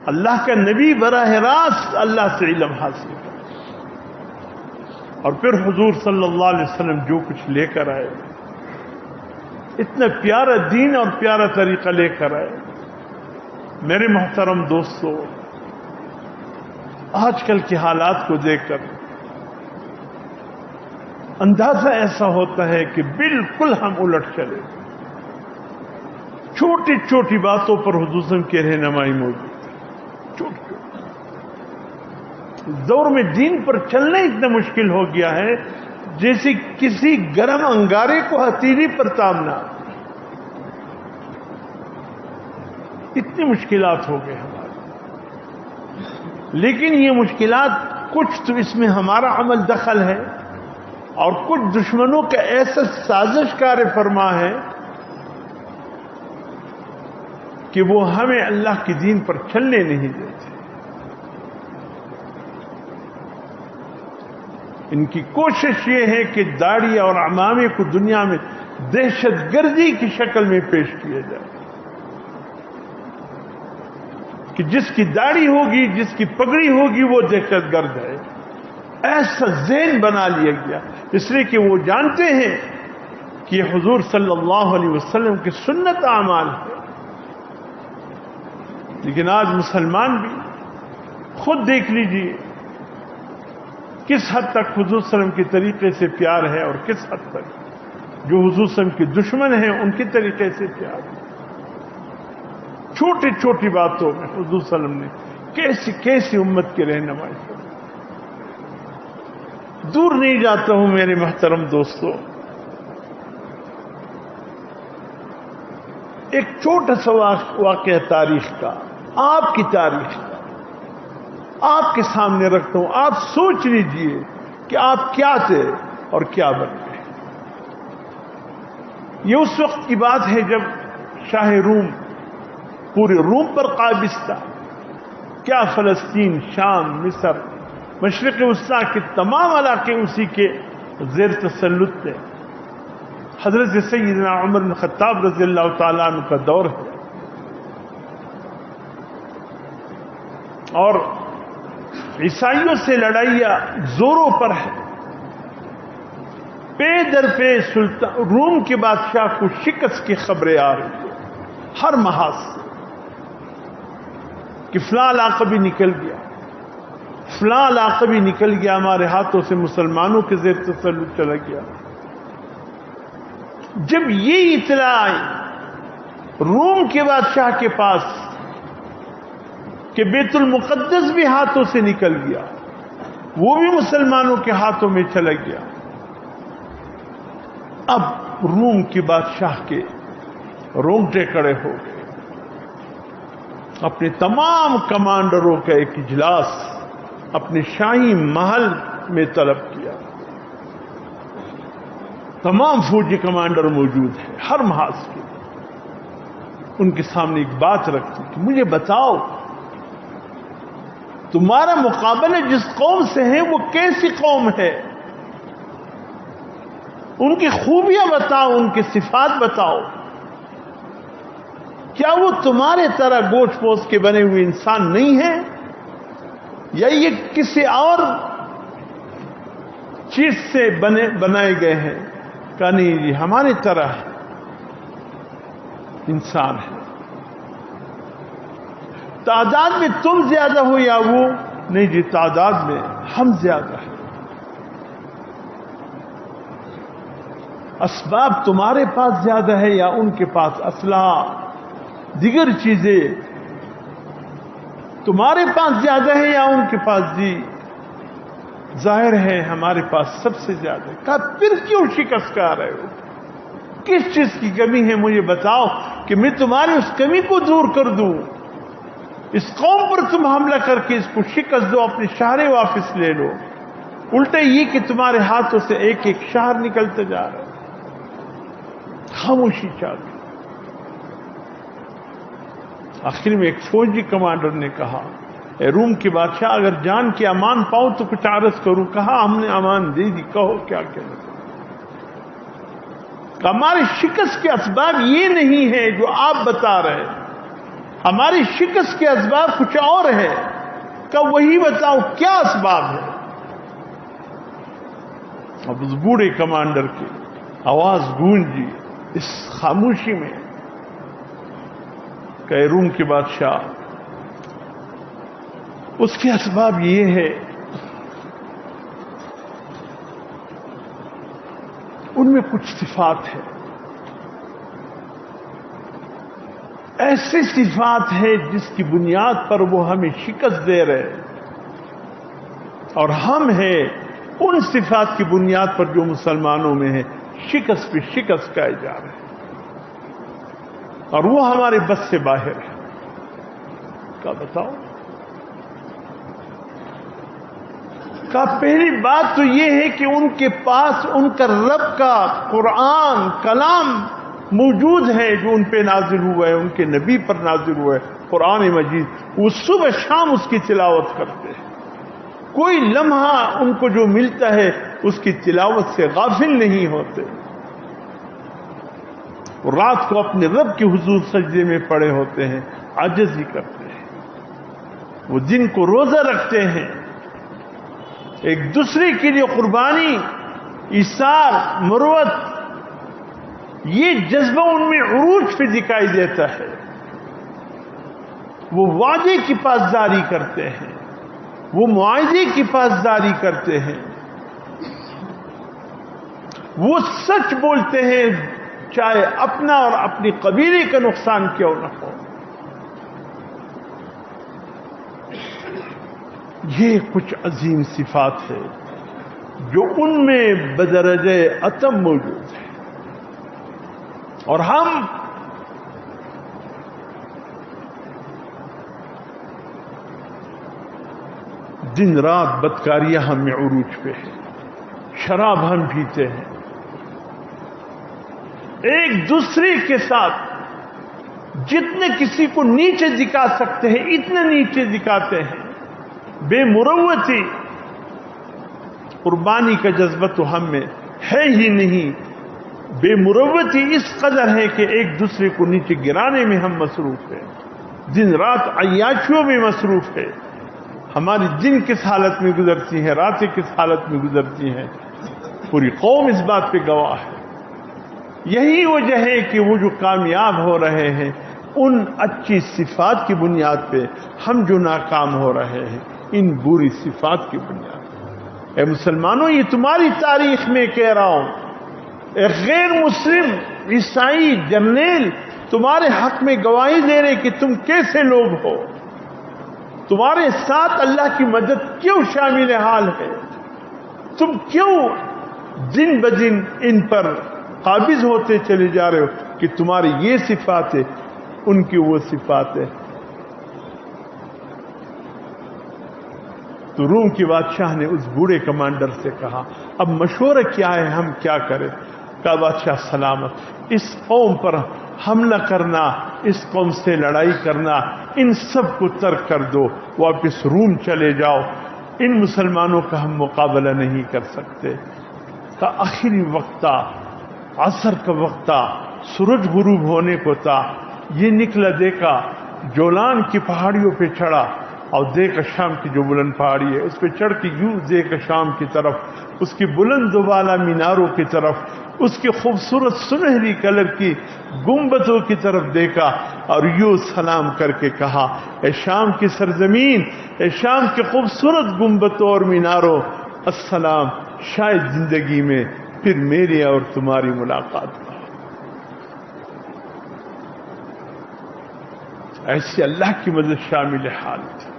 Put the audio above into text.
اللہ کا نبی براہ راست اللہ سے علم حاصل کر، اور پھر حضور صلی اللہ علیہ وسلم جو کچھ لے کر آئے، اتنا پیارا دین اور پیارا طریقہ لے کر آئے۔ میرے محترم دوستو، آج کل کے حالات کو دیکھ کر اندازہ ایسا ہوتا ہے کہ بالکل ہم الٹ چلے، چھوٹی چھوٹی باتوں پر حضور صلی اللہ علیہ وسلم کی رہنمائی موجود ہے۔ چھوٹی دور میں دین پر چلنا اتنا مشکل ہو گیا ہے جیسے کسی گرم انگارے کو ہتھیلی پر تامنا، اتنی مشکلات ہو گئے ہمارے۔ لیکن یہ مشکلات کچھ تو اس میں ہمارا عمل دخل ہے، اور کچھ دشمنوں کا ایسا سازش کار فرما ہے کہ وہ ہمیں اللہ کے دین پر چلنے نہیں دیتے۔ ان کی کوشش یہ ہے کہ داڑھی اور عمامے کو دنیا میں دہشت گردی کی شکل میں پیش کیا جائے، کہ جس کی داڑھی ہوگی، جس کی پگڑی ہوگی، وہ دہشت گرد ہے۔ ایسا ذہن بنا لیا گیا، اس لیے کہ وہ جانتے ہیں کہ یہ حضور صلی اللہ علیہ وسلم کی سنت اعمال ہے۔ لیکن آج مسلمان بھی خود دیکھ لیجئے کس حد تک حضور صلی اللہ علیہ وسلم کے طریقے سے پیار ہے، اور کس حد تک جو حضور صلی اللہ علیہ وسلم کے دشمن ہیں ان کے طریقے سے پیار ہے۔ چھوٹی چھوٹی باتوں میں حضور صلی اللہ علیہ وسلم نے کیسی امت کی رہنمائی کی۔ دور نہیں جاتا ہوں میرے محترم دوستو، ایک چھوٹا سا واقعہ تاریخ کا، آپ کی تاریخ کا آپ کے سامنے رکھتا ہوں۔ آپ سوچ لیجئے کہ آپ کیا تھے اور کیا بن گئے۔ یہ اس وقت کی بات ہے جب شاہ روم پورے روم پر قابض تھا۔ کیا فلسطین، شام، مصر، مشرق وسطیٰ کے تمام علاقے اسی کے زیر تسلط تھے۔ حضرت سیدنا عمر بن خطاب رضی اللہ تعالیٰ عنہ کا دور ہے، اور عیسائیوں سے لڑائیاں زوروں پر ہے۔ پے در پے روم کے بادشاہ کو شکست کی خبریں آ رہی ہیں ہر محاذ سے، کہ فلاں علاقہ بھی نکل گیا، فلاں علاقہ بھی نکل گیا، ہمارے ہاتھوں سے مسلمانوں کے زیر تسلط چلا گیا۔ جب یہ اطلاع آئی روم کے بادشاہ کے پاس کہ بیت المقدس بھی ہاتھوں سے نکل گیا، وہ بھی مسلمانوں کے ہاتھوں میں چلا گیا، اب روم کے بادشاہ کے رونگٹے کھڑے ہو گئے۔ اپنے تمام کمانڈروں کا ایک اجلاس اپنے شاہی محل میں طلب کیا۔ تمام فوجی کمانڈر موجود ہیں ہر محاذ کے۔ ان کے سامنے ایک بات رکھی کہ مجھے بتاؤ تمہارا مقابلہ جس قوم سے ہے وہ کیسی قوم ہے، ان کی خوبیاں بتاؤ، ان کی صفات بتاؤ۔ کیا وہ تمہارے طرح گوشت پوست کے بنے ہوئے انسان نہیں ہیں، یا یہ کسی اور چیز سے بنائے گئے ہیں؟ کہا نہیں جی ہماری طرح انسان ہے۔ تعداد میں تم زیادہ ہو یا وہ؟ نہیں جی تعداد میں ہم زیادہ ہیں۔ اسباب تمہارے پاس زیادہ ہے یا ان کے پاس؟ اسلحہ دیگر چیزیں تمہارے پاس زیادہ ہے یا ان کے پاس؟ جی ظاہر ہے ہمارے پاس سب سے زیادہ ہے۔ کہا پھر کیوں شکست کھا رہے ہو؟ کس چیز کی کمی ہے مجھے بتاؤ کہ میں تمہاری اس کمی کو دور کر دوں۔ اس قوم پر تم حملہ کر کے اس کو شکست دو، اپنے شہر واپس لے لو، الٹا یہ کہ تمہارے ہاتھوں سے ایک ایک شہر نکلتے جا رہا ہے۔ خاموشی چاہیے۔ آخر میں ایک فوجی کمانڈر نے کہا اے روم کے بادشاہ اگر جان کی امان پاؤں تو کچھ عرض کروں۔ کہا ہم نے امان دے دی، کہو کیا کہنا۔ ہماری شکست کے اسباب یہ نہیں ہے جو آپ بتا رہے ہیں، ہماری شکست کے اسباب کچھ اور ہے، کہ وہی بتاؤ کیا اسباب ہے؟ اب اس بوڑھے کمانڈر کی آواز گونجی اس خاموشی میں کہ روم کے بادشاہ، اس کے اسباب یہ ہے، ان میں کچھ صفات ہے، ایسی صفات ہے جس کی بنیاد پر وہ ہمیں شکست دے رہے ہیں، اور ہم ہیں ان صفات کی بنیاد پر جو مسلمانوں میں ہے شکست پہ شکست کھائے جا رہے ہیں، اور وہ ہمارے بس سے باہر ہے۔ کیا بتاؤ؟ کا پہلی بات تو یہ ہے کہ ان کے پاس ان کا رب کا قرآن کلام موجود ہے جو ان پہ نازل ہوا ہے، ان کے نبی پر نازل ہوا ہے قرآن مجید، وہ صبح شام اس کی تلاوت کرتے ہیں، کوئی لمحہ ان کو جو ملتا ہے اس کی تلاوت سے غافل نہیں ہوتے، وہ رات کو اپنے رب کے حضور سجدے میں پڑے ہوتے ہیں، عاجزی کرتے ہیں، وہ دن کو روزہ رکھتے ہیں، ایک دوسرے کے لیے قربانی، ایثار، مروت، یہ جذبہ ان میں عروج پہ دکھائی دیتا ہے، وہ وعدے کی پاسداری کرتے ہیں، وہ معاہدے کی پاسداری کرتے ہیں، وہ سچ بولتے ہیں چاہے اپنا اور اپنی قبیلے کا نقصان کیوں نہ ہو۔ یہ کچھ عظیم صفات ہے جو ان میں بدرجہ اتم موجود ہے، اور ہم دن رات بدکاریاں ہم میں عروج پہ ہے، شراب ہم پیتے ہیں، ایک دوسرے کے ساتھ جتنے کسی کو نیچے دکھا سکتے ہیں اتنے نیچے دکھاتے ہیں، بے مروتی، قربانی کا جذبہ تو ہم میں ہے ہی نہیں، بے مروتی اس قدر ہے کہ ایک دوسرے کو نیچے گرانے میں ہم مصروف ہیں، دن رات عیاشیوں میں مصروف ہے، ہماری دن کس حالت میں گزرتی ہیں، راتیں کس حالت میں گزرتی ہیں، پوری قوم اس بات پہ گواہ ہے۔ یہی وجہ ہے کہ وہ جو کامیاب ہو رہے ہیں ان اچھی صفات کی بنیاد پہ، ہم جو ناکام ہو رہے ہیں ان بری صفات کی بنیاد پہ۔ اے مسلمانوں، یہ تمہاری تاریخ میں کہہ رہا ہوں، ایک غیر مسلم عیسائی جرنیل تمہارے حق میں گواہی دے رہے کہ تم کیسے لوگ ہو، تمہارے ساتھ اللہ کی مدد کیوں شامل حال ہے، تم کیوں دن بدن ان پر قابض ہوتے چلے جا رہے ہو کہ تمہاری یہ صفات ہے ان کی وہ صفات ہے۔ تو روم کے بادشاہ نے اس بوڑھے کمانڈر سے کہا اب مشورہ کیا ہے، ہم کیا کریں؟ کہا بادشاہ سلامت، اس قوم پر حملہ کرنا، اس قوم سے لڑائی کرنا، ان سب کو ترک کر دو، واپس روم چلے جاؤ، ان مسلمانوں کا ہم مقابلہ نہیں کر سکتے۔ کا آخری وقت تھا، عصر کا وقت تھا، سورج غروب ہونے کو تھا، یہ نکلا، دیکھا جولان کی پہاڑیوں پہ چڑھا اور دیکھا شام کی جو بلند پہاڑی ہے اس پہ چڑھ کے یوں دیکھا شام کی طرف، اس کی بلند و بالا میناروں کی طرف، اس کی خوبصورت سنہری کلر کی گنبدوں کی طرف دیکھا اور یوں سلام کر کے کہا اے شام کی سرزمین، اے شام کی خوبصورت گنبدوں اور میناروں، السلام، شاید زندگی میں پھر میری اور تمہاری ملاقات ہو۔ ایسی اللہ کی مدد شامل حال تھی۔